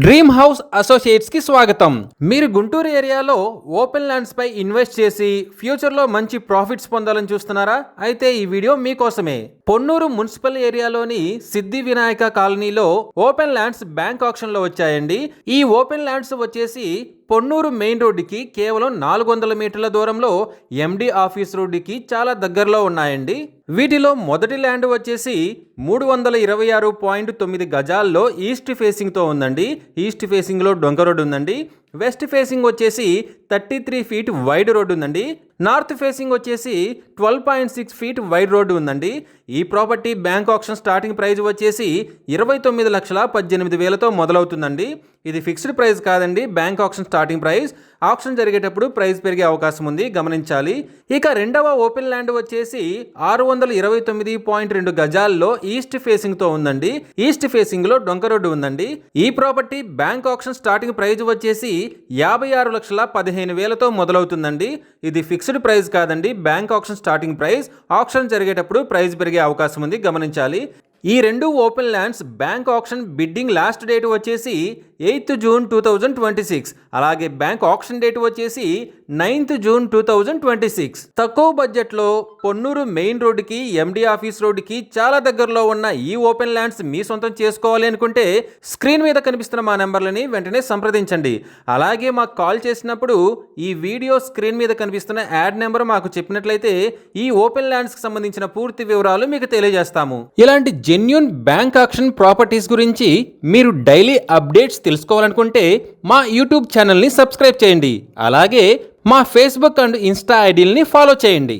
Dream house associates కి స్వాగతం. మీరు గుంటూరు ఏరియాలో ఓపెన్ ల్యాండ్స్ పై ఇన్వెస్ట్ చేసి ఫ్యూచర్ లో మంచి ప్రాఫిట్స్ పొందాలని చూస్తున్నారా? అయితే ఈ వీడియో మీకోసమే. పొన్నూరు మున్సిపల్ ఏరియాలోని సిద్ధి వినాయక కాలనీలో ఓపెన్ ల్యాండ్స్ బ్యాంక్ ఆక్షన్ లో వచ్చాయండి. ఈ ఓపెన్ ల్యాండ్స్ వచ్చేసి పొన్నూరు మెయిన్ రోడ్డుకి కేవలం 400 మీటర్ల దూరంలో ఎండి ఆఫీస్ రోడ్డుకి చాలా దగ్గరలో ఉన్నాయండి. వీటిలో మొదటి ల్యాండ్ వచ్చేసి 326.9 గజాల్లో ఈస్ట్ ఫేసింగ్తో ఉందండి. ఈస్ట్ ఫేసింగ్లో డొంక రోడ్డు ఉందండి. వెస్ట్ ఫేసింగ్ వచ్చేసి 33 ఫీట్ వైడ్ రోడ్డు ఉందండి. నార్త్ ఫేసింగ్ వచ్చేసి 12.6 ఫీట్ వైడ్ రోడ్డు ఉందండి. ఈ property bank auction starting price వచ్చేసి 29,18,000తో మొదలవుతుందండి. ఇది ఫిక్స్డ్ ప్రైస్ కాదండి, bank auction starting price. Auction జరిగేటప్పుడు ప్రైస్ పెరిగే అవకాశం ఉంది, గమనించాలి. ఇక రెండవ ఓపెన్ ల్యాండ్ వచ్చేసి 629.2 గజాల్లో ఈస్ట్ ఫేసింగ్తో ఉందండి. ఈస్ట్ ఫేసింగ్లో డొంక రోడ్డు ఉందండి. ఈ property bank auction starting price వచ్చేసి 56,15,000తో మొదలవుతుందండి. ఇది ఫిక్స్డ్ ప్రైస్ కాదండి, bank auction starting price. Auction జరిగేటప్పుడు ప్రైస్ పెరిగే అవకాశం ఉంది, గమనించాలి. ఈ రెండు open lands bank auction bidding last date వచ్చేసి 8th జూన్ 2026. అలాగే బ్యాంక్ ఆక్షన్ డేట్ వచ్చేసి 9th జూన్ 2026. తక్కువ బడ్జెట్లో పొన్నూరు మెయిన్ రోడ్డుకి ఎండి ఆఫీస్ రోడ్డుకి చాలా దగ్గరలో ఉన్న ఈ ఓపెన్ ల్యాండ్స్ మీ సొంతం చేసుకోవాలి అనుకుంటే స్క్రీన్ మీద కనిపిస్తున్న మా నెంబర్లని వెంటనే సంప్రదించండి. అలాగే మాకు కాల్ చేసినప్పుడు ఈ వీడియో స్క్రీన్ మీద కనిపిస్తున్న యాడ్ నెంబర్ మాకు చెప్పినట్లయితే ఈ ఓపెన్ ల్యాండ్స్కి సంబంధించిన పూర్తి వివరాలు మీకు తెలియజేస్తాము. ఇలాంటి జెన్యూన్ బ్యాంక్ ఆక్షన్ ప్రాపర్టీస్ గురించి మీరు డైలీ అప్డేట్స్ తెలుసుకోవాలనుకుంటే మా యూట్యూబ్ ఛానల్ని సబ్స్క్రైబ్ చేయండి. అలాగే మా ఫేస్బుక్ అండ్ ఇన్స్టా ఐడీలని ఫాలో చేయండి.